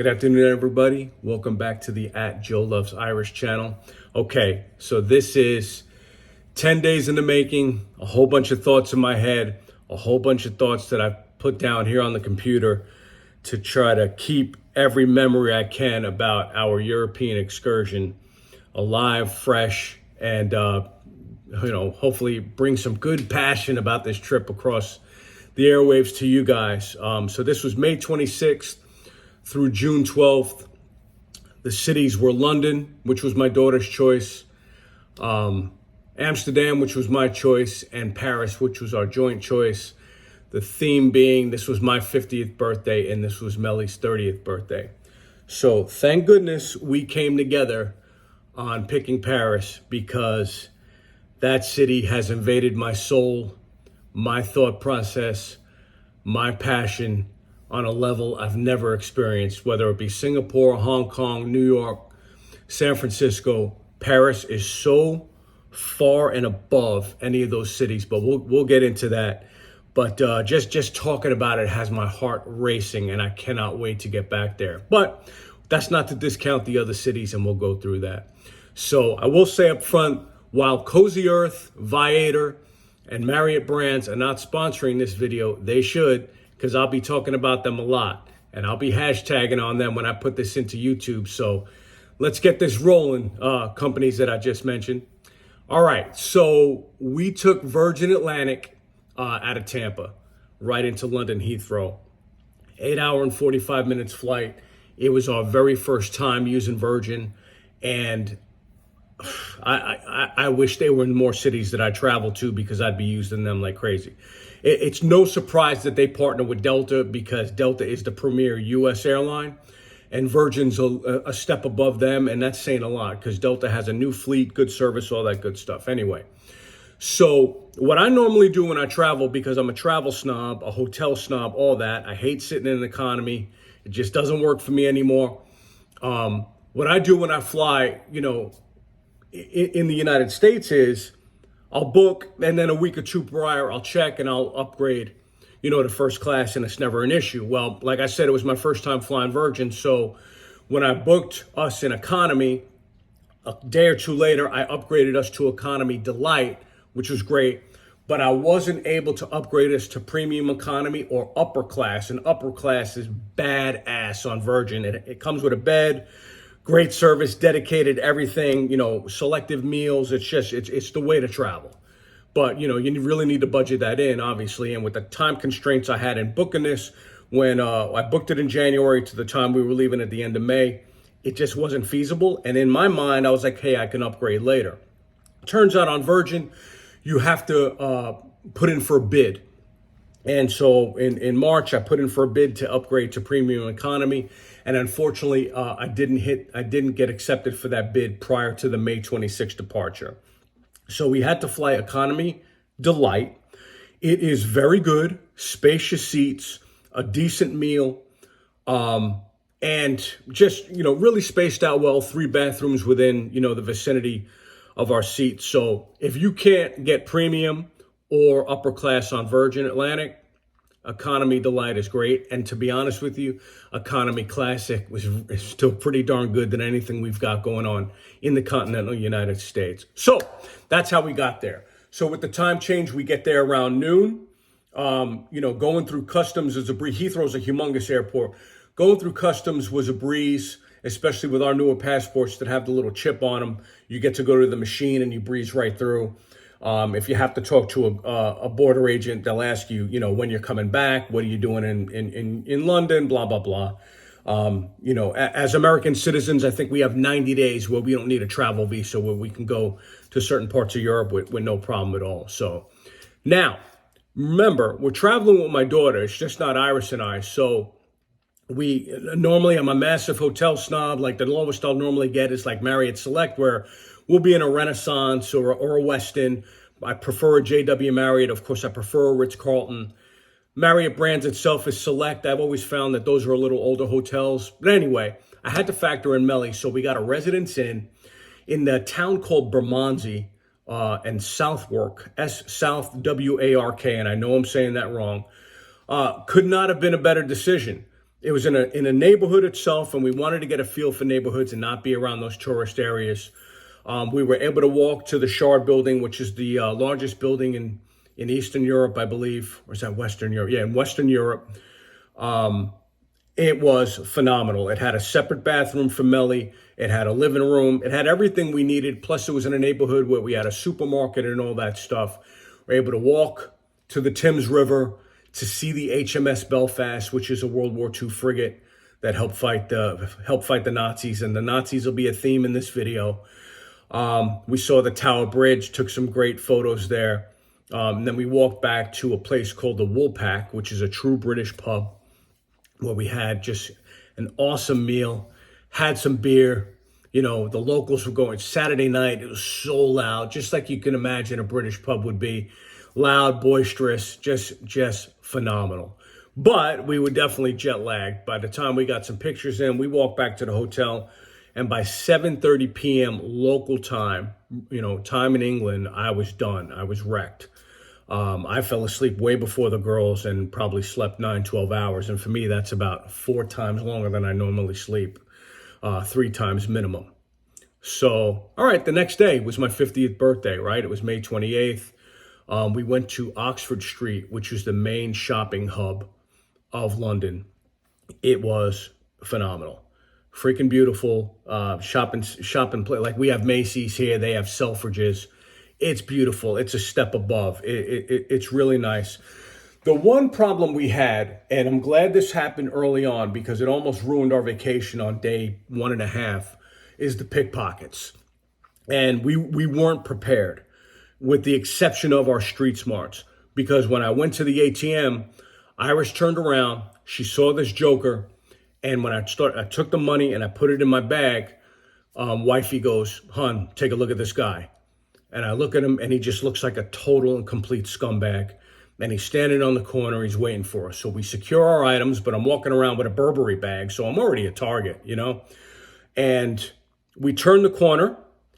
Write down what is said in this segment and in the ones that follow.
Good afternoon, everybody. Welcome back to the Joe Loves Irish channel. Okay, so this is 10 days in the making, a whole bunch of thoughts in my head, a whole bunch of thoughts that I've put down here on the computer to try to keep every memory I can about our European excursion alive, fresh, and hopefully bring some good passion about this trip across the airwaves to you guys. So this was May 26th through June 12th. The cities were London, which was my daughter's choice, Amsterdam, which was my choice, and Paris, which was our joint choice. The theme being this was my 50th birthday and this was Mellie's 30th birthday. So thank goodness we came together on picking Paris, because that city has invaded my soul, my thought process, my passion on a level I've never experienced, whether it be Singapore, Hong Kong, New York, San Francisco. Paris is so far and above any of those cities, but we'll get into that. But just talking about it has my heart racing, and I cannot wait to get back there. But that's not to discount the other cities, and we'll go through that. So I will say up front, while Cozy Earth, Viator, and Marriott brands are not sponsoring this video, they should, because I'll be talking about them a lot, and I'll be hashtagging on them when I put this into YouTube. So let's get this rolling, companies that I just mentioned. All right, so we took Virgin Atlantic out of Tampa right into London Heathrow. 8 hour and 45 minutes flight. It was our very first time using Virgin, and I wish they were in more cities that I travel to, because I'd be using them like crazy. It's no surprise that they partner with Delta, because Delta is the premier U.S. airline, and Virgin's a step above them, and that's saying a lot, because Delta has a new fleet, good service, all that good stuff. Anyway, so what I normally do when I travel, because I'm a travel snob, a hotel snob, all that, I hate sitting in an economy. It just doesn't work for me anymore. What I do when I fly, in the United States is I'll book, and then a week or two prior, I'll check and I'll upgrade, to first class, and it's never an issue. Well, like I said, it was my first time flying Virgin. So when I booked us in economy, a day or two later, I upgraded us to economy delight, which was great. But I wasn't able to upgrade us to premium economy or upper class. And upper class is badass on Virgin. It comes with a bed, great service, dedicated everything, selective meals. It's the way to travel. But, you really need to budget that in, obviously. And with the time constraints I had in booking this, when I booked it in January to the time we were leaving at the end of May, it just wasn't feasible. And in my mind, I was like, hey, I can upgrade later. Turns out on Virgin, you have to put in for a bid. And so in March, I put in for a bid to upgrade to premium economy. And unfortunately, I didn't get accepted for that bid prior to the May 26th departure. So we had to fly economy delight. It is very good, spacious seats, a decent meal, and just, really spaced out well, 3 bathrooms within, the vicinity of our seats. So if you can't get premium or upper class on Virgin Atlantic, economy delight is great. And to be honest with you, economy classic is still pretty darn good than anything we've got going on in the continental United States. So that's how we got there. So with the time change, we get there around noon. Going through customs is a breeze. Heathrow's a humongous airport. Going through customs was a breeze, especially with our newer passports that have the little chip on them. You get to go to the machine and you breeze right through. If you have to talk to a border agent, they'll ask you, when you're coming back, what are you doing in London, blah, blah, blah. As American citizens, I think we have 90 days where we don't need a travel visa, where we can go to certain parts of Europe with no problem at all. So now, remember, we're traveling with my daughter. It's just not Iris and I. So I'm a massive hotel snob. Like the lowest I'll normally get is like Marriott Select, where we'll be in a Renaissance or a Westin. I prefer a JW Marriott. Of course, I prefer a Ritz-Carlton. Marriott brands itself is Select. I've always found that those are a little older hotels. But anyway, I had to factor in Mellie. So we got a Residence Inn in the town called Bermondsey and Southwark, South W-A-R-K. And I know I'm saying that wrong. Could not have been a better decision. It was in a neighborhood itself, and we wanted to get a feel for neighborhoods and not be around those tourist areas. We were able to walk to the Shard building, which is the largest building in Eastern Europe, I believe. Or is that Western Europe? Yeah, in Western Europe. It was phenomenal. It had a separate bathroom for Melly. It had a living room. It had everything we needed. Plus, it was in a neighborhood where we had a supermarket and all that stuff. We were able to walk to the Thames River to see the HMS Belfast, which is a World War II frigate that helped fight the Nazis. And the Nazis will be a theme in this video. We saw the Tower Bridge, took some great photos there. Then we walked back to a place called the Woolpack, which is a true British pub, where we had just an awesome meal, had some beer. You know, the locals were going Saturday night. It was so loud, just like you can imagine a British pub would be. Loud, boisterous, just phenomenal. But we were definitely jet lagged. By the time we got some pictures in, we walked back to the hotel. And by 7:30 p.m. local time, you know, time in England, I was done. I was wrecked. I fell asleep way before the girls and probably slept 9-12 hours. And for me, that's about 4 times longer than I normally sleep, 3 times minimum. So, all right, the next day was my 50th birthday, right? It was May 28th. We went to Oxford Street, which is the main shopping hub of London. It was phenomenal. Freaking beautiful. Shopping play. Like we have Macy's here. They have Selfridges. It's beautiful. It's a step above. It's really nice. The one problem we had, and I'm glad this happened early on because it almost ruined our vacation on day 1.5, is the pickpockets. And we weren't prepared, with the exception of our street smarts. Because when I went to the ATM, Iris turned around. She saw this joker. And when I took the money and I put it in my bag, wifey goes, "Hun, take a look at this guy." And I look at him and he just looks like a total and complete scumbag. And he's standing on the corner, he's waiting for us. So we secure our items, but I'm walking around with a Burberry bag, so I'm already a target, you know? And we turn the corner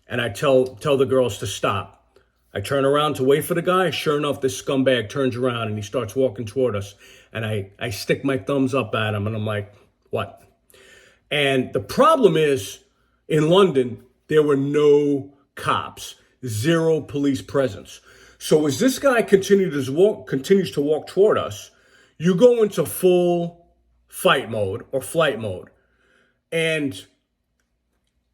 and I tell the girls to stop. I turn around to wait for the guy. Sure enough, this scumbag turns around and he starts walking toward us. And I stick my thumbs up at him and I'm like, "What?" And the problem is, in London, there were no cops, 0 police presence. So as this guy continues to walk toward us, you go into full fight mode or flight mode. And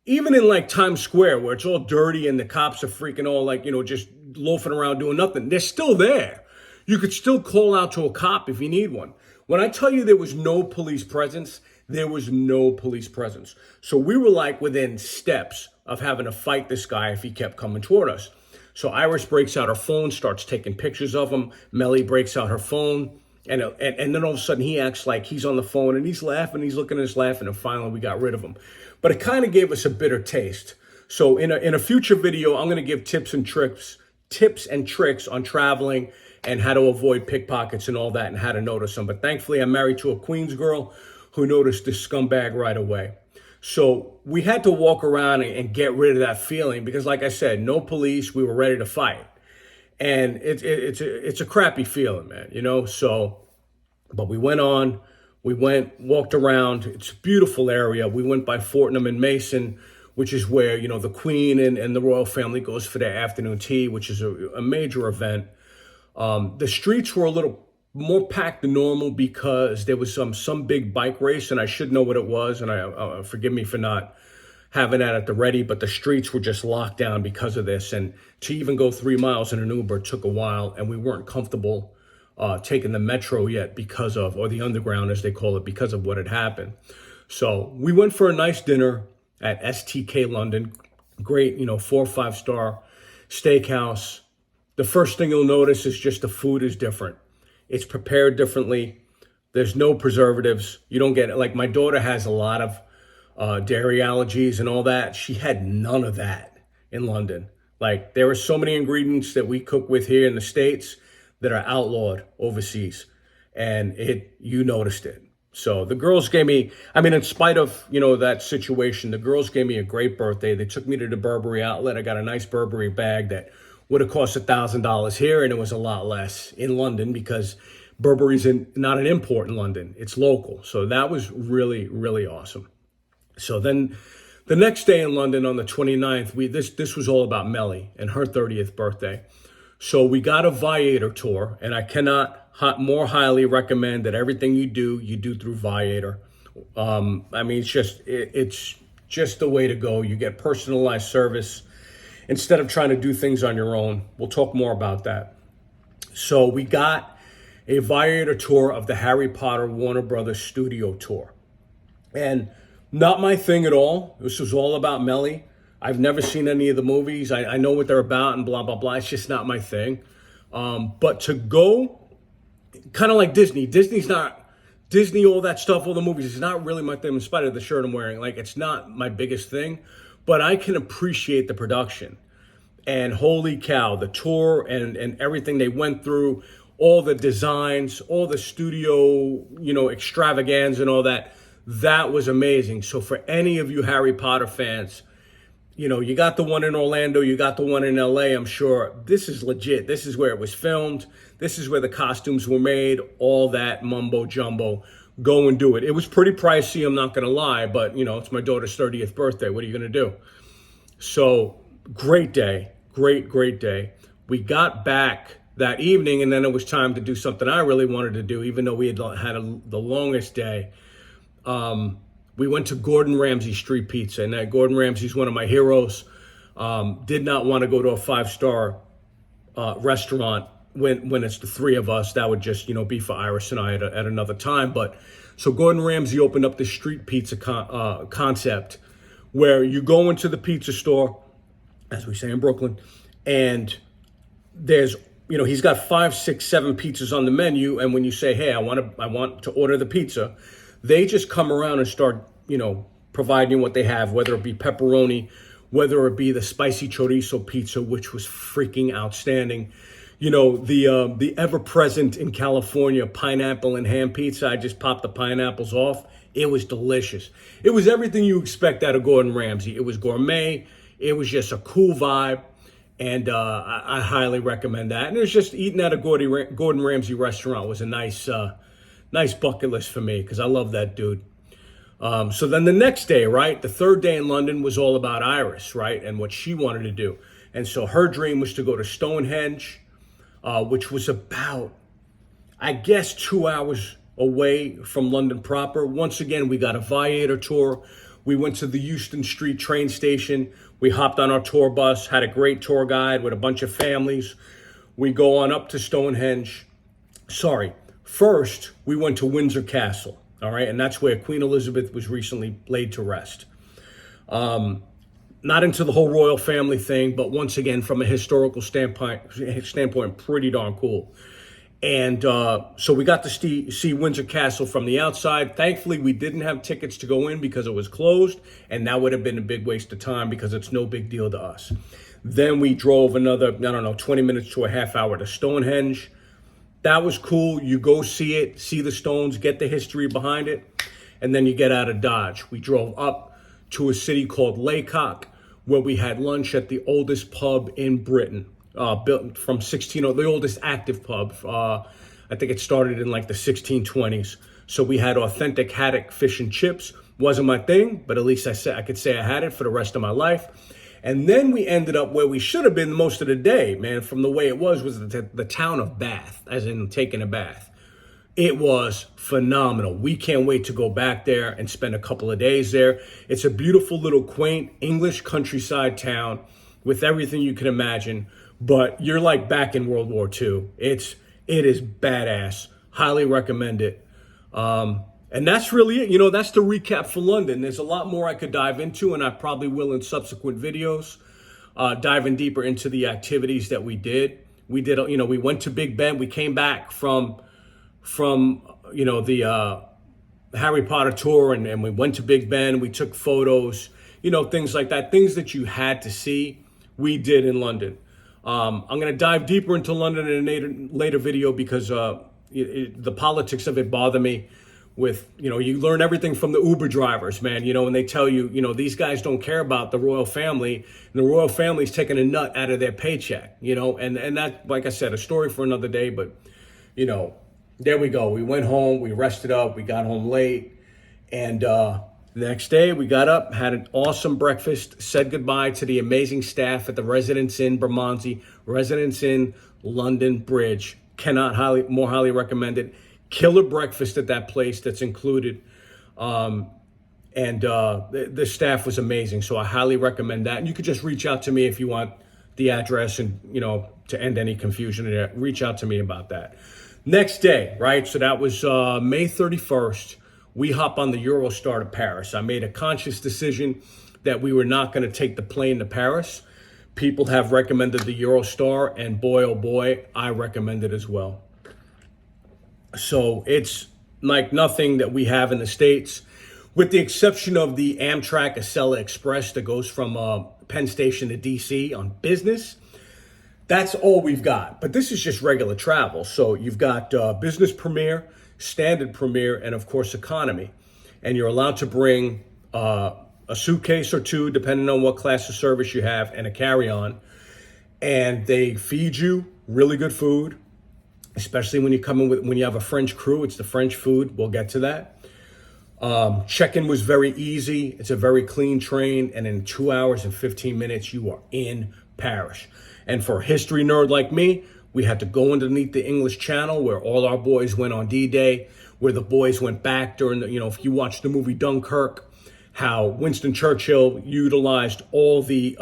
even in like Times Square, where it's all dirty and the cops are freaking all like, you know, just loafing around doing nothing, they're still there. You could still call out to a cop if you need one. When I tell you there was no police presence, there was no police presence. So we were like within steps of having to fight this guy if he kept coming toward us. So Iris breaks out her phone, starts taking pictures of him. Melly breaks out her phone. And then all of a sudden he acts like he's on the phone and he's laughing, he's looking at us laughing, and finally we got rid of him. But it kind of gave us a bitter taste. So in a future video, I'm going to give tips and tricks on traveling and how to avoid pickpockets and all that and how to notice them. But thankfully, I'm married to a Queens girl who noticed this scumbag right away. So we had to walk around and get rid of that feeling because, like I said, no police, we were ready to fight. And it's a crappy feeling, man, you know? So, but we walked around. It's a beautiful area. We went by Fortnum and Mason, which is where, you know, the Queen and the royal family goes for their afternoon tea, which is a major event. The streets were a little more packed than normal because there was some big bike race, and I should know what it was, and I forgive me for not having that at the ready, but the streets were just locked down because of this, and to even go 3 miles in an Uber took a while, and we weren't comfortable taking the metro yet or the underground as they call it, because of what had happened. So we went for a nice dinner at STK London, great, 4 or 5 star steakhouse. The first thing you'll notice is just the food is different. It's prepared differently. There's no preservatives. You don't get it. Like my daughter has a lot of dairy allergies and all that. She had none of that in London. Like there are so many ingredients that we cook with here in the States that are outlawed overseas. And you noticed it. So the girls gave me, in spite of, that situation, the girls gave me a great birthday. They took me to the Burberry outlet. I got a nice Burberry bag that would have cost $1,000 here, and it was a lot less in London because Burberry's not an import in London. It's local. So that was really, really awesome. So then the next day in London on the 29th, this was all about Melly and her 30th birthday. So we got a Viator tour, and I cannot more highly recommend that everything you do through Viator. I mean, it's just the way to go. You get personalized service instead of trying to do things on your own. We'll talk more about that. So we got a Viator tour of the Harry Potter Warner Brothers studio tour. And not my thing at all. This was all about Melly. I've never seen any of the movies. I know what they're about and blah, blah, blah. It's just not my thing. But to go, kind of like Disney. Disney, all that stuff, all the movies, it's not really my thing in spite of the shirt I'm wearing. Like, it's not my biggest thing. But I can appreciate the production. And holy cow, the tour and everything they went through, all the designs, all the studio, extravaganza and all that, that was amazing. So for any of you Harry Potter fans, you got the one in Orlando, you got the one in LA, I'm sure. This is legit. This is where it was filmed. This is where the costumes were made, all that mumbo jumbo. Go and do it. It was pretty pricey, I'm not going to lie, but, it's my daughter's 30th birthday. What are you going to do? So great day. Great day. We got back that evening, and then it was time to do something I really wanted to do, even though we had the longest day. We went to Gordon Ramsay Street Pizza, and Gordon Ramsay's one of my heroes. Did not want to go to a 5-star restaurant when it's the three of us. That would just, be for Iris and I at another time. But so Gordon Ramsay opened up the street pizza concept where you go into the pizza store, as we say in Brooklyn, and there's, he's got 5, 6, 7 pizzas on the menu. And when you say, hey, I want to order the pizza, they just come around and start, providing you what they have, whether it be pepperoni, whether it be the spicy chorizo pizza, which was freaking outstanding. The ever-present in California pineapple and ham pizza. I just popped the pineapples off. It was delicious. It was everything you expect out of Gordon Ramsay. It was gourmet. It was just a cool vibe. And I highly recommend that. And it was just eating at a Gordon Ramsay restaurant was a nice bucket list for me because I love that dude. So then the next day, right, the third day in London was all about Iris, right, and what she wanted to do. And so her dream was to go to Stonehenge, which was about, I guess, 2 hours away from London proper. Once again, we got a Viator tour. We went to the Euston Street train station. We hopped on our tour bus, had a great tour guide with a bunch of families. We go on up to Stonehenge. First, we went to Windsor Castle, all right? And that's where Queen Elizabeth was recently laid to rest. Not into the whole royal family thing, but once again, from a historical standpoint, pretty darn cool. And so we got to see Windsor Castle from the outside. Thankfully, we didn't have tickets to go in because it was closed, and that would have been a big waste of time because it's no big deal to us. Then we drove another, 20 minutes to a half hour to Stonehenge. That was cool. You go see it, see the stones, get the history behind it, and then you get out of Dodge. We drove up to a city called Laycock, where we had lunch at the oldest pub in Britain. Built from the oldest active pub. I think it started in like the 1620s. So we had authentic haddock fish and chips. Wasn't my thing, but at least I could say I had it for the rest of my life. And then we ended up where we should have been most of the day, man, from the way it was the town of Bath, as in taking a bath. It was phenomenal. We can't wait to go back there and spend a couple of days there. It's a beautiful little quaint English countryside town with everything you can imagine. But you're like back in World War II. It is badass. Highly recommend it. And that's really it. That's the recap for London. There's a lot more I could dive into, and I probably will in subsequent videos, diving deeper into the activities that we did. We went to Big Ben. We came back from the Harry Potter tour, and we went to Big Ben. We took photos, things like that. Things that you had to see, we did in London. I'm going to dive deeper into London in a later video because the politics of it bother me. You learn everything from the Uber drivers, man, and they tell you, these guys don't care about the royal family, and the royal family's taking a nut out of their paycheck, and that, like I said, a story for another day, but, there we go. We went home, we rested up, we got home late. And the next day we got up, had an awesome breakfast, said goodbye to the amazing staff at the Residence Inn Bermondsey, Residence Inn London Bridge. Cannot more highly recommend it. Killer breakfast at that place that's included. And the staff was amazing. So I highly recommend that. And you could just reach out to me if you want the address and, to end any confusion, reach out to me about that. Next day, right? So that was May 31st. We hop on the Eurostar to Paris. I made a conscious decision that we were not going to take the plane to Paris. People have recommended the Eurostar, and boy, oh boy, I recommend it as well. So it's like nothing that we have in the States, with the exception of the Amtrak Acela Express that goes from Penn Station to DC on business. That's all we've got. But this is just regular travel. So you've got business premier, standard premier, and of course economy. And you're allowed to bring a suitcase or two, depending on what class of service you have, and a carry-on. And they feed you really good food, especially when you come in when you have a French crew. It's the French food. We'll get to that. Check-in was very easy. It's a very clean train, and in 2 hours and 15 minutes, you are in Paris. And for a history nerd like me, we had to go underneath the English Channel, where all our boys went on D-Day, where the boys went back during the, if you watch the movie Dunkirk, how Winston Churchill utilized all the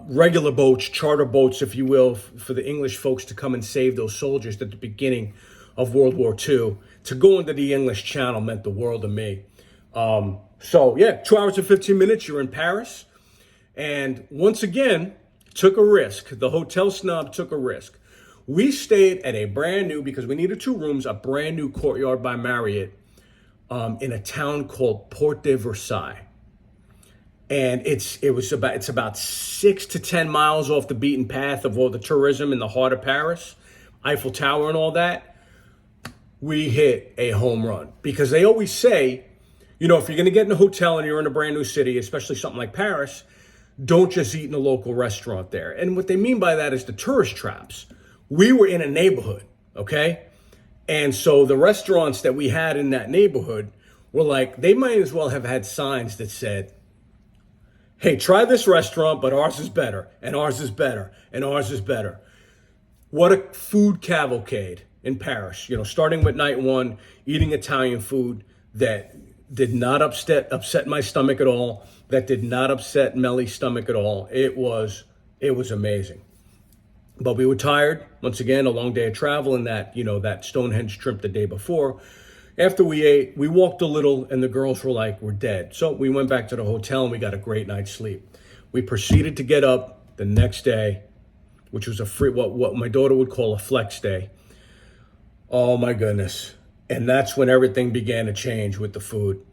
regular boats, charter boats, if you will, for the English folks to come and save those soldiers at the beginning of World War II. To go into the English Channel meant the world to me. 2 hours and 15 minutes, you're in Paris. And once again, took a risk. The hotel snob took a risk. We stayed at a brand new, because we needed 2 rooms, a brand new Courtyard by Marriott in a town called Porte de Versailles. And it's about 6 to 10 miles off the beaten path of all the tourism in the heart of Paris, Eiffel Tower and all that. We hit a home run, because they always say, if you're going to get in a hotel and you're in a brand new city, especially something like Paris, don't just eat in a local restaurant there. And what they mean by that is the tourist traps. We were in a neighborhood, okay? And so the restaurants that we had in that neighborhood were like, they might as well have had signs that said, hey, try this restaurant, but ours is better, and ours is better, and ours is better. What a food cavalcade in Paris, starting with night 1, eating Italian food that did not upset my stomach at all, that did not upset Melly's stomach at all. It was amazing. But we were tired. Once again, a long day of travel, and that Stonehenge trip the day before. After we ate, we walked a little, and the girls were like, we're dead. So we went back to the hotel, and we got a great night's sleep. We proceeded to get up the next day, which was what my daughter would call a flex day. Oh my goodness. And that's when everything began to change with the food.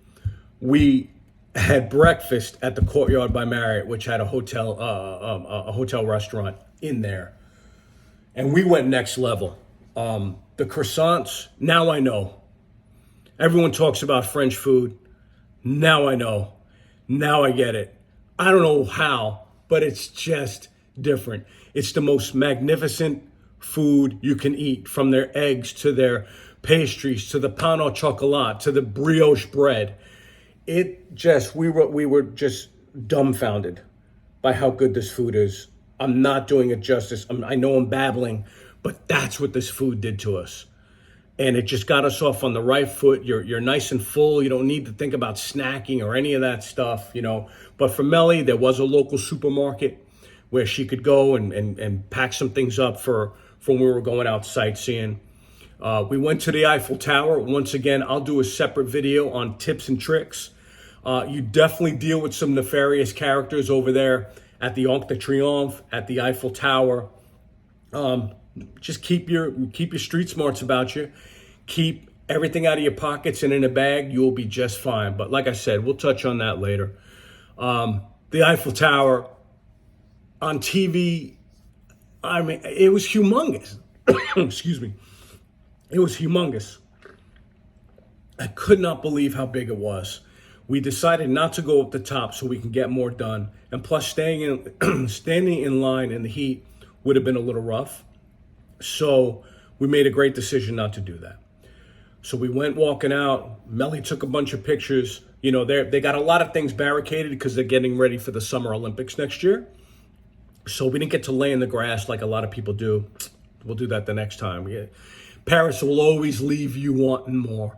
We had breakfast at the Courtyard by Marriott, which had a hotel restaurant in there. And we went next level. The croissants, now I know. Everyone talks about French food. Now I know. Now I get it. I don't know how, but it's just different. It's the most magnificent food you can eat, from their eggs to their pastries to the pain au chocolat to the brioche bread. We were just dumbfounded by how good this food is. I'm not doing it justice. I know I'm babbling, but that's what this food did to us. And it just got us off on the right foot. You're nice and full. You don't need to think about snacking or any of that stuff, But for Melly, there was a local supermarket where she could go and pack some things up for when we were going out sightseeing. We went to the Eiffel Tower. Once again, I'll do a separate video on tips and tricks. You definitely deal with some nefarious characters over there at the Arc de Triomphe, at the Eiffel Tower. Just keep your street smarts about you. Keep everything out of your pockets and in a bag. You'll be just fine. But like I said, we'll touch on that later. The Eiffel Tower on TV, it was humongous. Excuse me. It was humongous. I could not believe how big it was. We decided not to go up the top so we can get more done. And plus, standing in line in the heat would have been a little rough. So we made a great decision not to do that. So we went walking out. Melly took a bunch of pictures. You know, they got a lot of things barricaded because they're getting ready for the Summer Olympics next year. So we didn't get to lay in the grass like a lot of people do. We'll do that the next time. Paris will always leave you wanting more.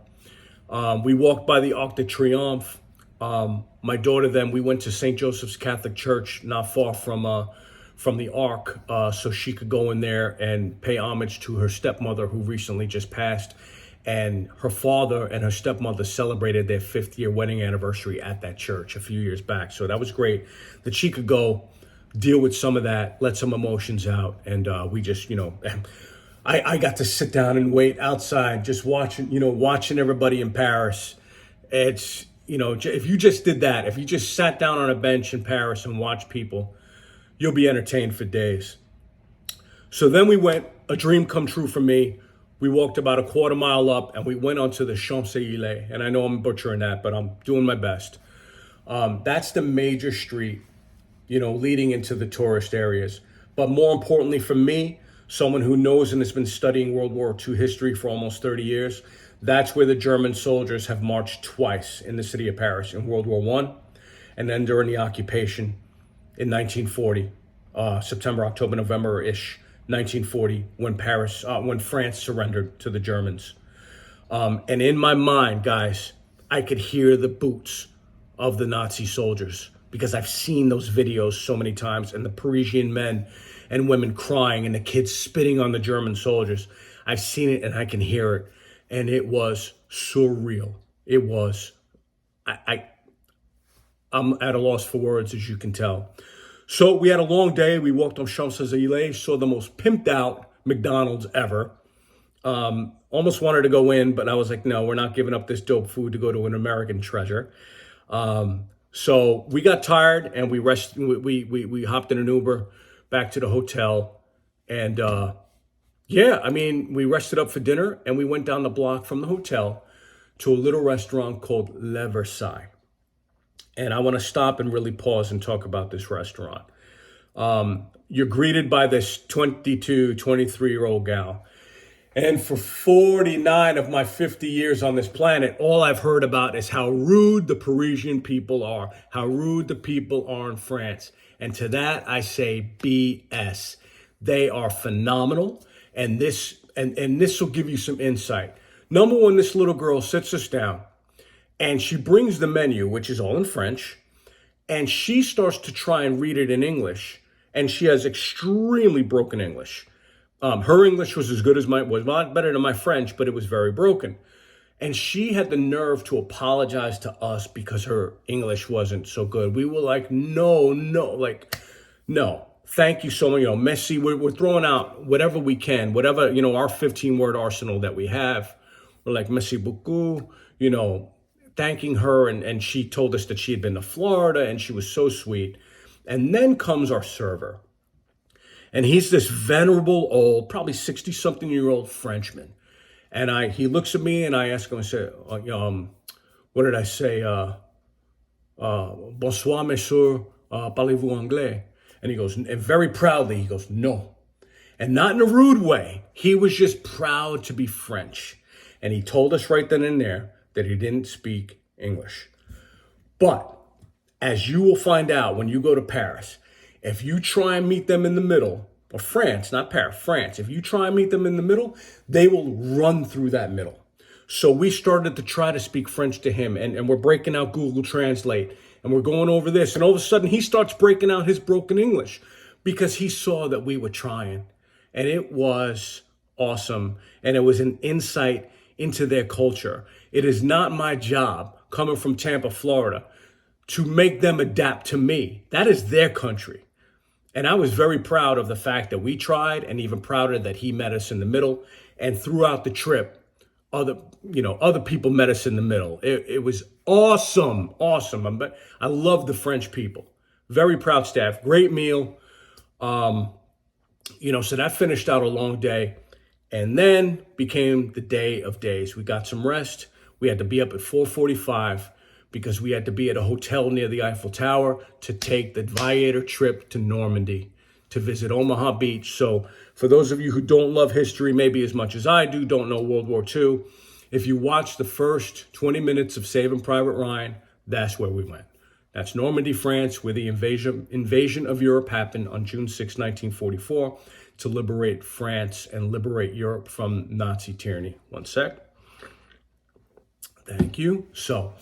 We walked by the Arc de Triomphe. My daughter, then, we went to St. Joseph's Catholic Church, not far from the Arc, so she could go in there and pay homage to her stepmother who recently just passed. And her father and her stepmother celebrated their 5th-year wedding anniversary at that church a few years back. So that was great that she could go deal with some of that, let some emotions out. And we just, I got to sit down and wait outside, just watching everybody in Paris. It's, if you just did that, if you just sat down on a bench in Paris and watched people, you'll be entertained for days. So then we went, a dream come true for me. We walked about a quarter mile up and we went onto the Champs-Élysées. And I know I'm butchering that, but I'm doing my best. That's the major street, leading into the tourist areas. But more importantly for me, someone who knows and has been studying World War II history for almost 30 years, that's where the German soldiers have marched twice in the city of Paris, in World War I and then during the occupation in 1940, September, October, November-ish. 1940, when France surrendered to the Germans. And in my mind, guys, I could hear the boots of the Nazi soldiers because I've seen those videos so many times, and the Parisian men and women crying and the kids spitting on the German soldiers. I've seen it and I can hear it. And it was surreal. It was, I'm at a loss for words, as you can tell. So we had a long day. We walked on Champs-Élysées, saw the most pimped out McDonald's ever. Almost wanted to go in, but I was like, no, we're not giving up this dope food to go to an American treasure. So we got tired and we hopped in an Uber back to the hotel. And we rested up for dinner and we went down the block from the hotel to a little restaurant called Le Versailles. And I want to stop and really pause and talk about this restaurant. You're greeted by this 22, 23-year-old gal. And for 49 of my 50 years on this planet, all I've heard about is how rude the Parisian people are, how rude the people are in France. And to that, I say BS. They are phenomenal. And this will give you some insight. Number one, this little girl sits us down. And she brings the menu, which is all in French, and she starts to try and read it in English. And she has extremely broken English. Her English was as good as mine, was a lot better than my French, but it was very broken. And she had the nerve to apologize to us because her English wasn't so good. We were like, no, thank you so much. Merci, we're throwing out whatever we can, whatever, our 15-word arsenal that we have. We're like, merci beaucoup, thanking her, and she told us that she had been to Florida, and she was so sweet. And then comes our server. And he's this venerable old, probably 60-something-year-old Frenchman. And he looks at me, and I ask him, I say, what did I say? Bonsoir, monsieur, parlez-vous anglais? And he goes, and very proudly, he goes, no. And not in a rude way. He was just proud to be French. And he told us right then and there that he didn't speak English. But as you will find out when you go to Paris, if you try and meet them in the middle, or France, not Paris, France, if you try and meet them in the middle, they will run through that middle. So we started to try to speak French to him, and we're breaking out Google Translate, and we're going over this, and all of a sudden he starts breaking out his broken English because he saw that we were trying. And it was awesome, and it was an insight into their culture. It is not my job, coming from Tampa, Florida, to make them adapt to me. That is their country. And I was very proud of the fact that we tried, and even prouder that he met us in the middle. And throughout the trip, other people met us in the middle. It was awesome. I love the French people. Very proud staff. Great meal. So that finished out a long day. And then became the day of days. We got some rest. We had to be up at 4:45 because we had to be at a hotel near the Eiffel Tower to take the Viator trip to Normandy to visit Omaha Beach. So for those of you who don't love history maybe as much as I do, don't know World War II, if you watch the first 20 minutes of Saving Private Ryan, that's where we went. That's Normandy, France, where the invasion of Europe happened on June 6, 1944, to liberate France and liberate Europe from Nazi tyranny. One sec. Thank you. So,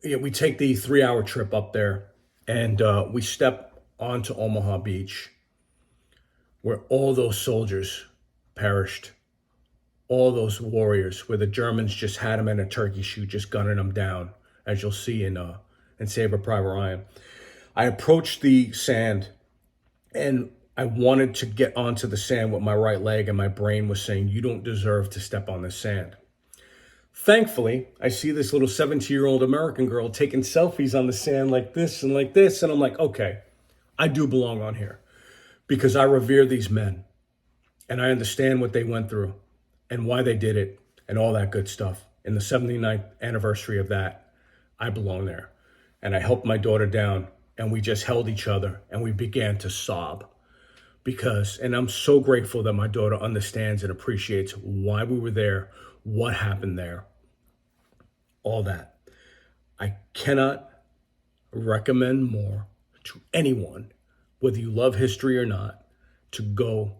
yeah, we take the 3-hour trip up there, and we step onto Omaha Beach, where all those soldiers perished, all those warriors, where the Germans just had them in a turkey shoot, just gunning them down, as you'll see in Saving Private Ryan. I approached the sand, and I wanted to get onto the sand with my right leg, and my brain was saying, you don't deserve to step on this sand. Thankfully, I see this little 17-year-old American girl taking selfies on the sand like this, and I'm like, okay, I do belong on here, because I revere these men, and I understand what they went through, and why they did it, and all that good stuff. In the 79th anniversary of that, I belong there. And I helped my daughter down, and we just held each other, and we began to sob. And I'm so grateful that my daughter understands and appreciates why we were there, what happened there, all that. I cannot recommend more to anyone, whether you love history or not, to go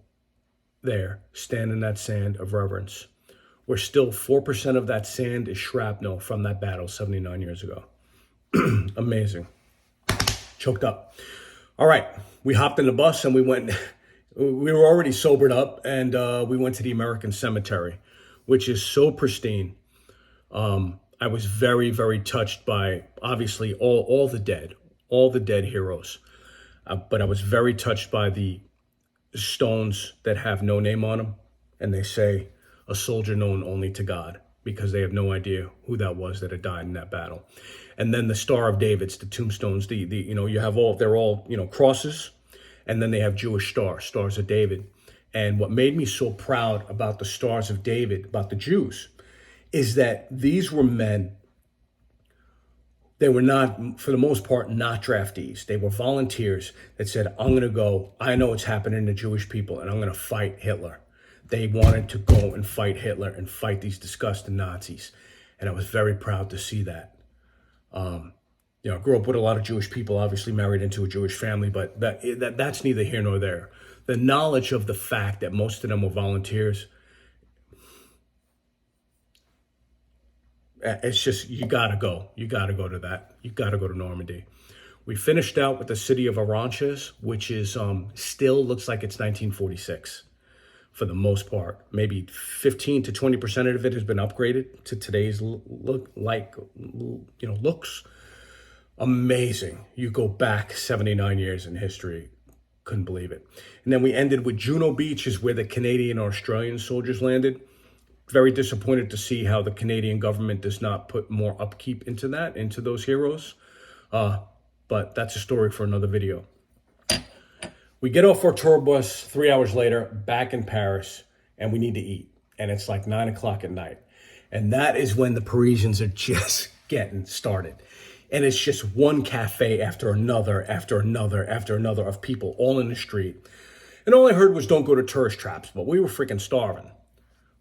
there, stand in that sand of reverence, where still 4% of that sand is shrapnel from that battle 79 years ago. Amazing. Choked up. All right, we hopped in the bus and we went. We were already sobered up, and we went to the American Cemetery, which is so pristine. I was very, very touched by, obviously, all the dead heroes. But I was very touched by the stones that have no name on them, and they say, a soldier known only to God, because they have no idea who that was that had died in that battle. And then the Star of David's, the tombstones, you have they're all, crosses, and then they have Jewish stars of David. And what made me so proud about the Stars of David, about the Jews, is that these were men. They were not, for the most part, not draftees. They were volunteers that said, I'm going to go, I know what's happening to Jewish people, and I'm going to fight Hitler. They wanted to go and fight Hitler and fight these disgusting Nazis. And I was very proud to see that. I grew up with a lot of Jewish people, obviously married into a Jewish family, but that's neither here nor there. The knowledge of the fact that most of them were volunteers, it's just, you gotta go. You gotta go to that. You gotta go to Normandy. We finished out with the city of Oranches, which is still looks like it's 1946 for the most part. Maybe 15 to 20% of it has been upgraded to today's looks. Amazing. You go back 79 years in history. Couldn't believe it. And then we ended with Juno Beach, is where the Canadian and Australian soldiers landed. Very disappointed to see how the Canadian government does not put more upkeep into those heroes. But that's a story for another video. We get off our tour bus 3 hours later, back in Paris, and we need to eat. And it's like 9 o'clock at night. And that is when the Parisians are just getting started. And it's just one cafe after another, after another, after another of people all in the street. And all I heard was, don't go to tourist traps, but we were freaking starving.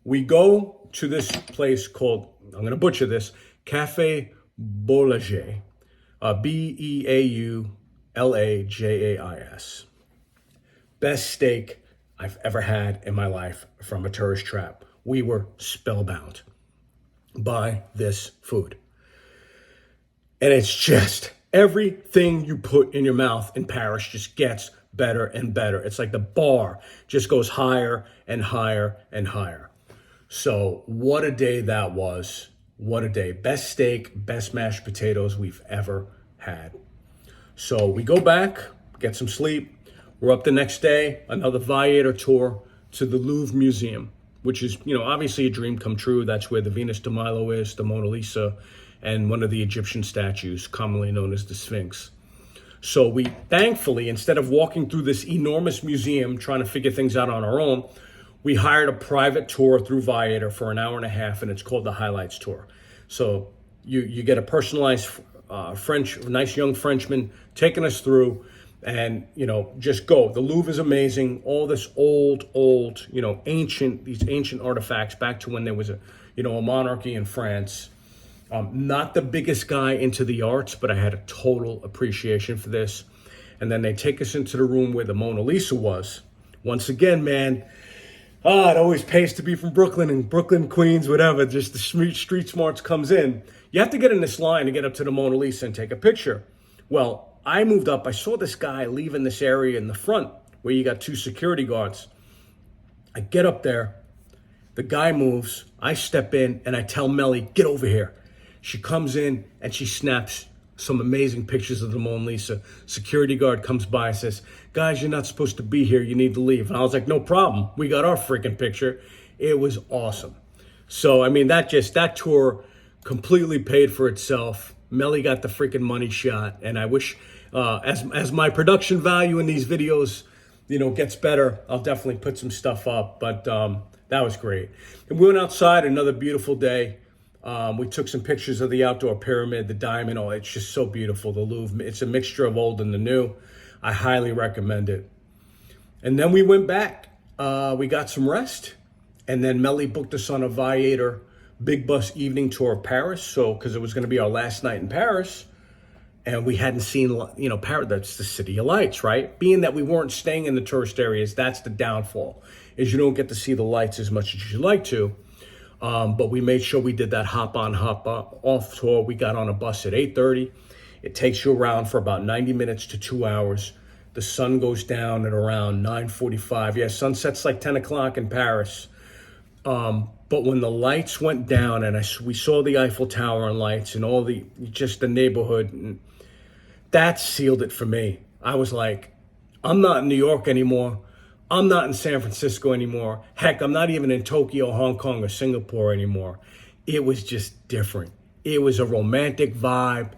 We go to this place called, I'm going to butcher this, Cafe Boulanger, Beaulajais. Best steak I've ever had in my life from a tourist trap. We were spellbound by this food. And it's just, everything you put in your mouth in Paris just gets better and better. It's like the bar just goes higher and higher and higher. So what a day that was. What a day. Best steak, best mashed potatoes we've ever had. So we go back, get some sleep. We're up the next day, another Viator tour to the Louvre Museum, which is, obviously a dream come true. That's where the Venus de Milo is, the Mona Lisa, and one of the Egyptian statues, commonly known as the Sphinx. So we, thankfully, instead of walking through this enormous museum trying to figure things out on our own, we hired a private tour through Viator for an hour and a half, and it's called the Highlights Tour. So you get a personalized nice young Frenchman taking us through, And, just go. The Louvre is amazing. All this old, these ancient artifacts back to when there was a monarchy in France. Not the biggest guy into the arts, but I had a total appreciation for this. And then they take us into the room where the Mona Lisa was. Once again, man, it always pays to be from Brooklyn, and Brooklyn, Queens, whatever. Just the street smarts comes in. You have to get in this line to get up to the Mona Lisa and take a picture. Well, I moved up. I saw this guy leaving this area in the front where you got 2 security guards. I get up there. The guy moves. I step in and I tell Melly, get over here. She comes in and she snaps some amazing pictures of the Mona Lisa. Security guard comes by and says, guys, you're not supposed to be here. You need to leave. And I was like, no problem. We got our freaking picture. It was awesome. So, I mean, that tour completely paid for itself. Melly got the freaking money shot. And I wish, as my production value in these videos, gets better, I'll definitely put some stuff up. But that was great. And we went outside, another beautiful day. We took some pictures of the outdoor pyramid, the diamond. Oh, it's just so beautiful. The Louvre, it's a mixture of old and the new. I highly recommend it. And then we went back. We got some rest. And then Melly booked us on a Viator big bus evening tour of Paris. So, because it was going to be our last night in Paris. And we hadn't seen, Paris, that's the City of Lights, right? Being that we weren't staying in the tourist areas, that's the downfall, is you don't get to see the lights as much as you'd like to. But we made sure we did that hop on, hop off tour. We got on a bus at 8:30. It takes you around for about 90 minutes to 2 hours. The sun goes down at around 9:45. Yeah, sunset's like 10 o'clock in Paris. But when the lights went down and we saw the Eiffel Tower and lights and all the neighborhood, and that sealed it for me. I was like, I'm not in New York anymore. I'm not in San Francisco anymore. Heck, I'm not even in Tokyo, Hong Kong, or Singapore anymore. It was just different. It was a romantic vibe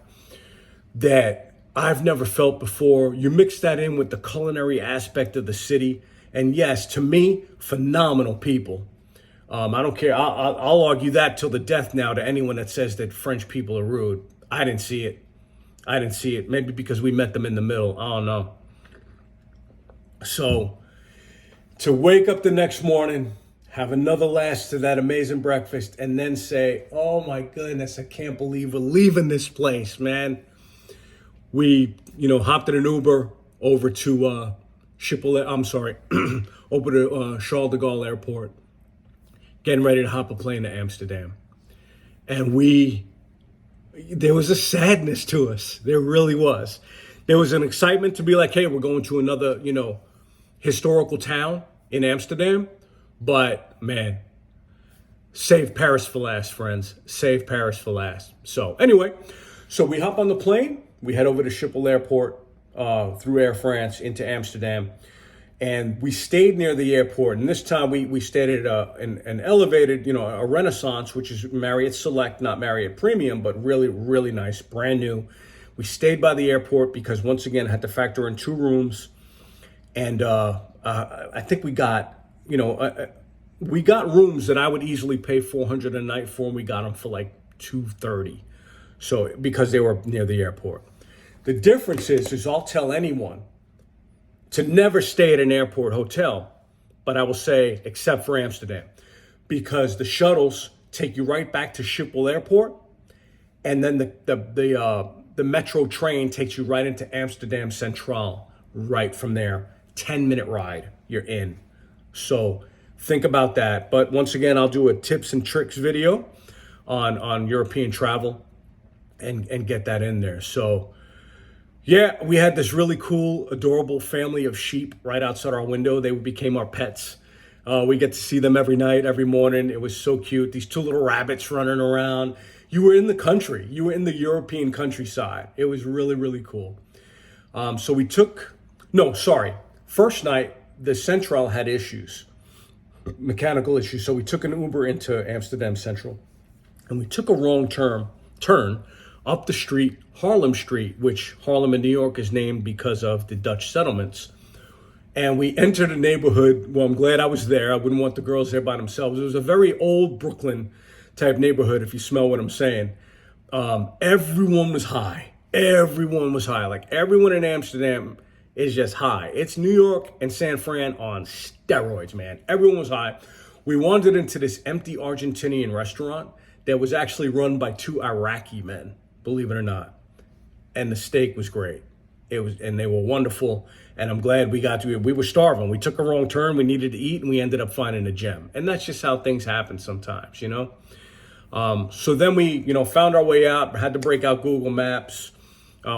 that I've never felt before. You mix that in with the culinary aspect of the city. And yes, to me, phenomenal people. I don't care. I'll argue that till the death now to anyone that says that French people are rude. I didn't see it. Maybe because we met them in the middle. I don't know. So, to wake up the next morning, have another last to that amazing breakfast, and then say, oh my goodness, I can't believe we're leaving this place, man. We, hopped in an Uber over to over to Charles de Gaulle Airport, getting ready to hop a plane to Amsterdam. And there was a sadness to us. There really was. There was an excitement to be like, hey, we're going to another, historical town in Amsterdam. But man, save Paris for last, friends. Save Paris for last. So anyway, we hop on the plane. We head over to Schiphol Airport through Air France into Amsterdam. And we stayed near the airport. And this time we stayed at an elevated, a Renaissance, which is Marriott Select, not Marriott Premium, but really, really nice, brand new. We stayed by the airport because, once again, I had to factor in 2 rooms. And I think we got rooms that I would easily pay $400 a night for, and we got them for like $230. So, because they were near the airport. The difference is I'll tell anyone to never stay at an airport hotel, but I will say, except for Amsterdam, because the shuttles take you right back to Schiphol Airport, and then the metro train takes you right into Amsterdam Central, right from there. 10-minute ride, you're in. So think about that. But once again, I'll do a tips and tricks video on European travel and get that in there. So yeah, we had this really cool, adorable family of sheep right outside our window. They became our pets. We get to see them every night, every morning. It was so cute. These 2 little rabbits running around. You were in the country. You were in the European countryside. It was really, really cool. First night, the Central had issues, mechanical issues. So we took an Uber into Amsterdam Central, and we took a wrong turn up the street, Harlem Street, which Harlem in New York is named because of the Dutch settlements. And we entered a neighborhood. Well, I'm glad I was there. I wouldn't want the girls there by themselves. It was a very old Brooklyn type neighborhood, if you smell what I'm saying. Everyone was high. Like everyone in Amsterdam is just high. It's New York and San Fran on steroids, man. Everyone was high. We wandered into this empty Argentinian restaurant that was actually run by two Iraqi men, believe it or not. And the steak was great. And they were wonderful. And I'm glad we got to it. We were starving. We took a wrong turn. We needed to eat, and we ended up finding a gem. And that's just how things happen sometimes, you know? So then we, found our way out, had to break out Google Maps.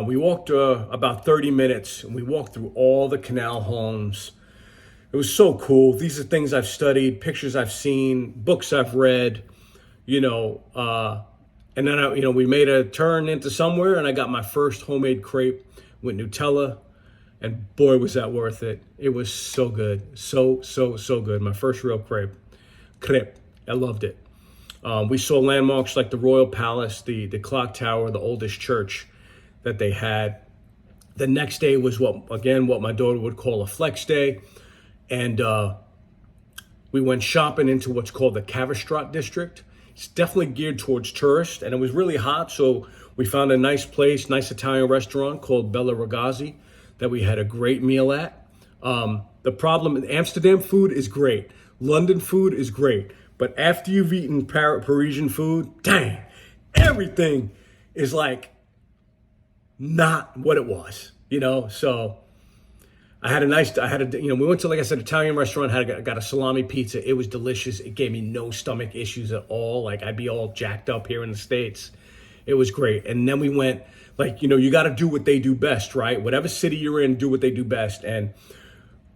We walked about 30 minutes, and we walked through all the canal homes. It was so cool. These are things I've studied, pictures I've seen, books I've read, and then, we made a turn into somewhere, and I got my first homemade crepe with Nutella, and boy, was that worth it. It was so good. So good. My first real crepe. I loved it. We saw landmarks like the Royal Palace, the clock tower, the oldest church that they had. The next day was what my daughter would call a flex day. And we went shopping into what's called the Caverstraat district. It's definitely geared towards tourists, and it was really hot, so we found a nice place, nice Italian restaurant called Bella Ragazzi that we had a great meal at. The problem, Amsterdam food is great. London food is great. But after you've eaten Parisian food, dang, everything is like not what it was, So we went to, like I said, Italian restaurant, got a salami pizza. It was delicious. It gave me no stomach issues at all. Like I'd be all jacked up here in the States. It was great. And then we went, you got to do what they do best, right? Whatever city you're in, do what they do best. And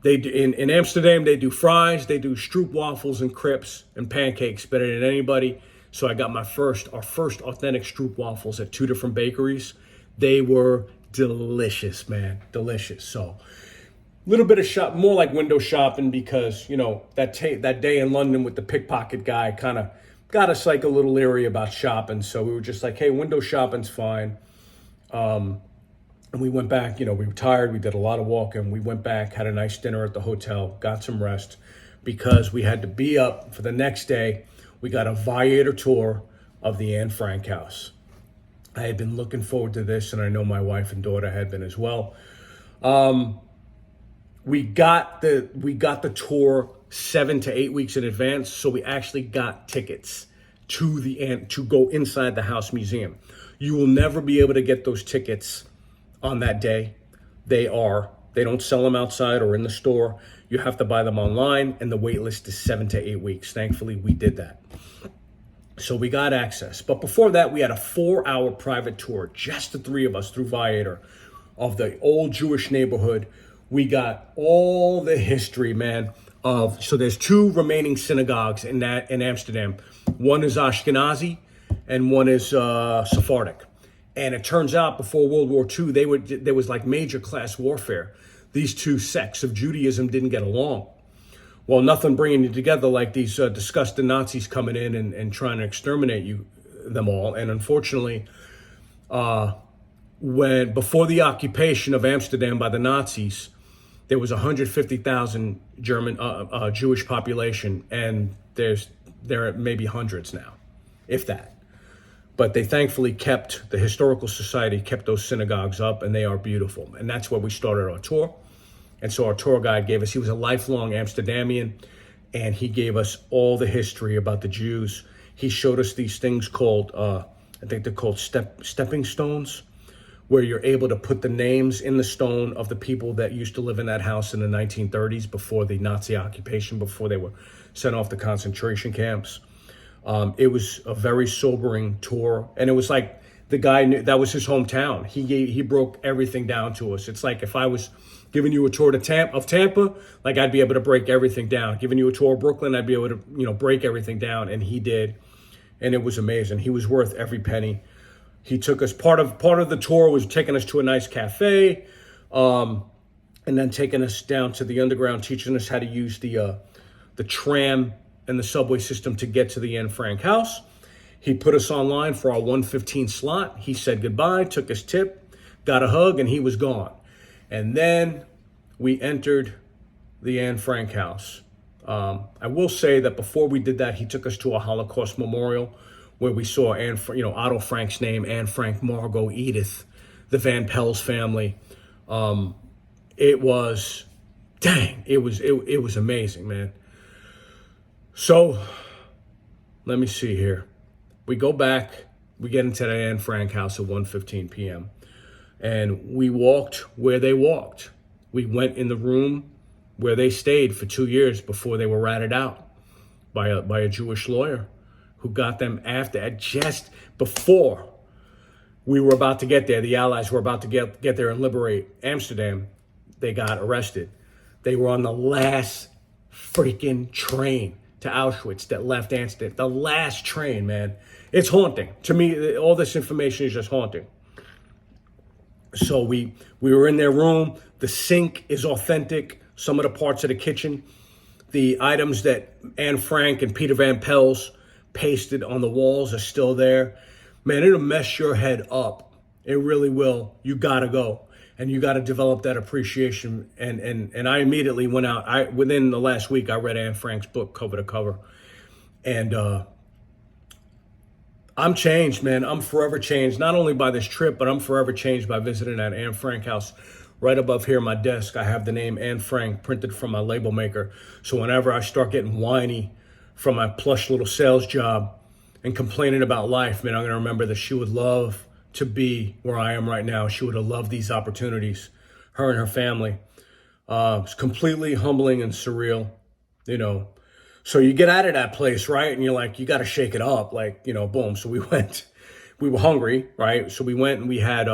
they do, in Amsterdam, they do fries, they do stroop waffles and crepes and pancakes better than anybody. So I got our first authentic stroop waffles at 2 different bakeries. They were delicious, man, delicious. So a little bit of more like window shopping because, that day in London with the pickpocket guy kind of got us like a little leery about shopping. So we were just like, hey, window shopping's fine. And we went back, we were tired. We did a lot of walking. We went back, had a nice dinner at the hotel, got some rest because we had to be up for the next day. We got a Viator tour of the Anne Frank house. I had been looking forward to this, and I know my wife and daughter had been as well. We got the tour 7 to 8 weeks in advance, so we actually got tickets to go inside the house museum. You will never be able to get those tickets on that day. They don't sell them outside or in the store. You have to buy them online, and the wait list is 7 to 8 weeks. Thankfully, we did that. So we got access. But before that, we had a 4-hour private tour, just the 3 of us through Viator, of the old Jewish neighborhood. We got all the history, man, so there's 2 remaining synagogues in Amsterdam. One is Ashkenazi and one is Sephardic. And it turns out before World War II, there was like major class warfare. These 2 sects of Judaism didn't get along. Well, nothing bringing you together like these disgusting Nazis coming in and trying to exterminate them all. And unfortunately, before the occupation of Amsterdam by the Nazis, there was 150,000 Jewish population, and there are maybe hundreds now, if that. But they thankfully the Historical Society kept those synagogues up, and they are beautiful. And that's where we started our tour. And so our tour guide he was a lifelong Amsterdamian, and he gave us all the history about the Jews. He showed us these things called, I think they're called stepping stones, where you're able to put the names in the stone of the people that used to live in that house in the 1930s before the Nazi occupation, before they were sent off to concentration camps. It was a very sobering tour, and it was like the guy knew that was his hometown. He broke everything down to us. It's like if I was giving you a tour of Tampa, like I'd be able to break everything down. Giving you a tour of Brooklyn, I'd be able to break everything down, and he did, and it was amazing. He was worth every penny. He took us part of the tour was taking us to a nice cafe, and then taking us down to the underground, teaching us how to use the tram and the subway system to get to the Anne Frank house. He put us online for our 1:15 slot. He said goodbye, took his tip, got a hug, and he was gone. And then we entered the Anne Frank house. I will say that before we did that, he took us to a Holocaust memorial where we saw Otto Frank's name, Anne Frank, Margot, Edith, the Van Pels family. It was, dang, it was amazing, man. So let me see here. We go back, we get into the Anne Frank house at 1:15 p.m. and we walked where they walked. We went in the room where they stayed for 2 years before they were ratted out by a Jewish lawyer who got them after, just before we were about to get there. The Allies were about to get there and liberate Amsterdam. They got arrested. They were on the last freaking train to Auschwitz that left Amsterdam. The last train, man. It's haunting. To me, all this information is just haunting. So we were in their room. The sink is authentic. Some of the parts of the kitchen, the items that Anne Frank and Peter Van Pels pasted on the walls are still there. Man, it'll mess your head up. It really will. You gotta go. And you gotta develop that appreciation. And I immediately went out. Within the last week, I read Anne Frank's book cover to cover. And I'm changed, man. I'm forever changed, not only by this trip, but I'm forever changed by visiting that Anne Frank house. Right above here on my desk, I have the name Anne Frank printed from my label maker. So whenever I start getting whiny from my plush little sales job and complaining about life, man, I'm going to remember that she would love to be where I am right now. She would have loved these opportunities, her and her family. It's completely humbling and surreal, you know. So you get out of that place, right? And you're like, you got to shake it up, like, you know, boom. So we were hungry, right? So we went and we had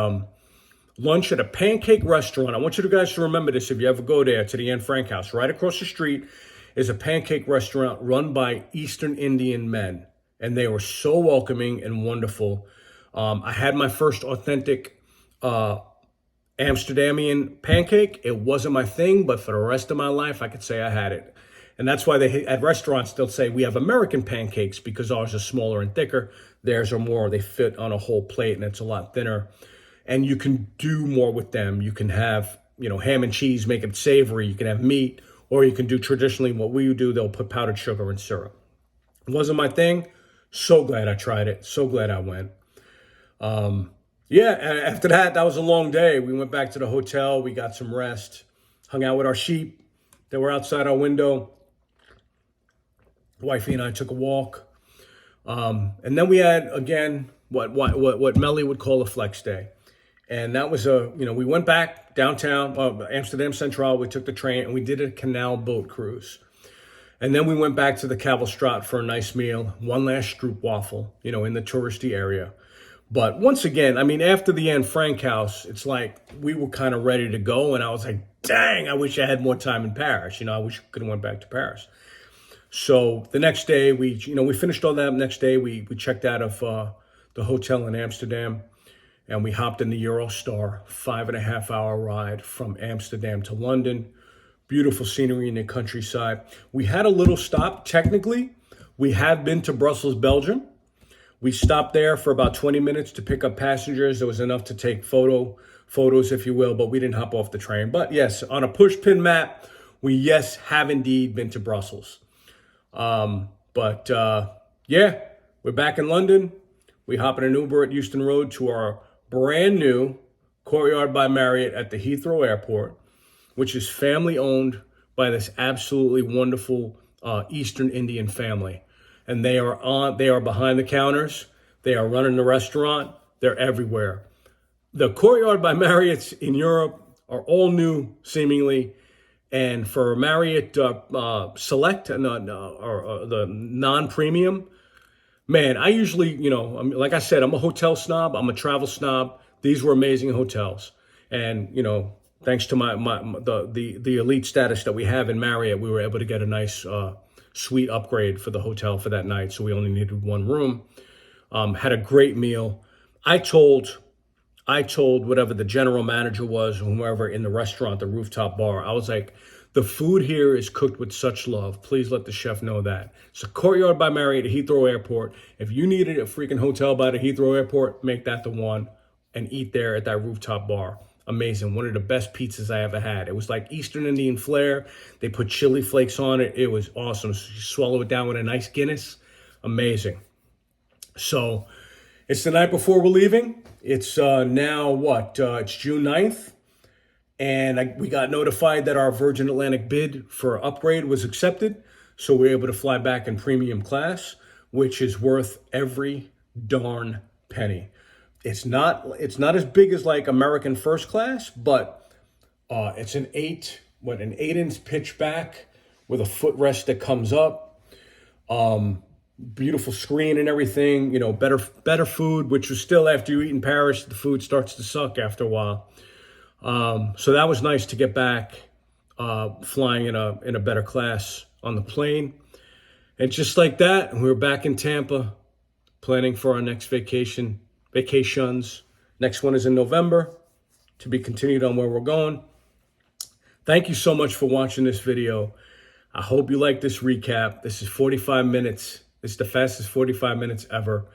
lunch at a pancake restaurant. I want you guys to remember this if you ever go there to the Anne Frank house. Right across the street is a pancake restaurant run by Eastern Indian men. And they were so welcoming and wonderful. I had my first authentic Amsterdamian pancake. It wasn't my thing, but for the rest of my life, I could say I had it. And that's why at restaurants, they'll say we have American pancakes because ours are smaller and thicker. Theirs are more, they fit on a whole plate and it's a lot thinner. And you can do more with them. You can have, you know, ham and cheese, make it savory. You can have meat, or you can do traditionally what we do. They'll put powdered sugar and syrup. It wasn't my thing. So glad I tried it. So glad I went. Yeah, after that was a long day. We went back to the hotel. We got some rest, hung out with our sheep that were outside our window. Wifey and I took a walk. And then we had, again, what Melly would call a flex day. And that was we went back downtown, Amsterdam Central. We took the train and we did a canal boat cruise. And then we went back to the Kavelstraat for a nice meal, one last stroopwafel, you know, in the touristy area. But once again, I mean, after the Anne Frank house, it's like we were kind of ready to go. And I was like, dang, I wish I had more time in Paris. You know, I wish I could have went back to Paris. So the next day, we finished all that. Next day, we checked out of the hotel in Amsterdam. And we hopped in the Eurostar, 5.5-hour ride from Amsterdam to London. Beautiful scenery in the countryside. We had a little stop. Technically, we have been to Brussels, Belgium. We stopped there for about 20 minutes to pick up passengers. There was enough to take photos, if you will, but we didn't hop off the train. But yes, on a pushpin map, we have indeed been to Brussels. Yeah, we're back in London. We hop in an Uber at Euston Road to our brand new Courtyard by Marriott at the Heathrow Airport, which is family owned by this absolutely wonderful Eastern Indian family. And they are behind the counters. They are running the restaurant. They're everywhere. The Courtyard by Marriotts in Europe are all new, seemingly. And for Marriott Select or the non-premium, man, I usually, like I said, I'm a hotel snob. I'm a travel snob. These were amazing hotels. And, thanks to the elite status that we have in Marriott, we were able to get a nice suite upgrade for the hotel for that night. So we only needed one room. Had a great meal. I told whatever the general manager was, whoever in the restaurant, the rooftop bar, I was like, the food here is cooked with such love. Please let the chef know that. It's a Courtyard by Marriott at Heathrow Airport. If you needed a freaking hotel by the Heathrow Airport, make that the one and eat there at that rooftop bar. Amazing. One of the best pizzas I ever had. It was like Eastern Indian flair. They put chili flakes on it. It was awesome. So you swallow it down with a nice Guinness. Amazing. So it's the night before we're leaving. It's now it's June 9th. And we got notified that our Virgin Atlantic bid for upgrade was accepted. So we were able to fly back in premium class, which is worth every darn penny. It's not as big as like American first class, but it's an 8-inch pitch back with a footrest that comes up. Beautiful screen and everything, better food, which was still, after you eat in Paris, the food starts to suck after a while. So that was nice to get back, flying in a better class on the plane. And just like that, we were back in Tampa, planning for our next vacations. Next one is in November, to be continued on where we're going. Thank you so much for watching this video. I hope you like this recap. This is 45 minutes. It's the fastest 45 minutes ever.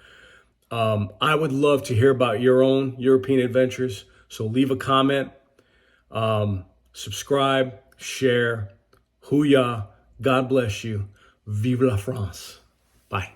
I would love to hear about your own European adventures. So leave a comment, subscribe, share. Hooyah. God bless you. Vive la France. Bye.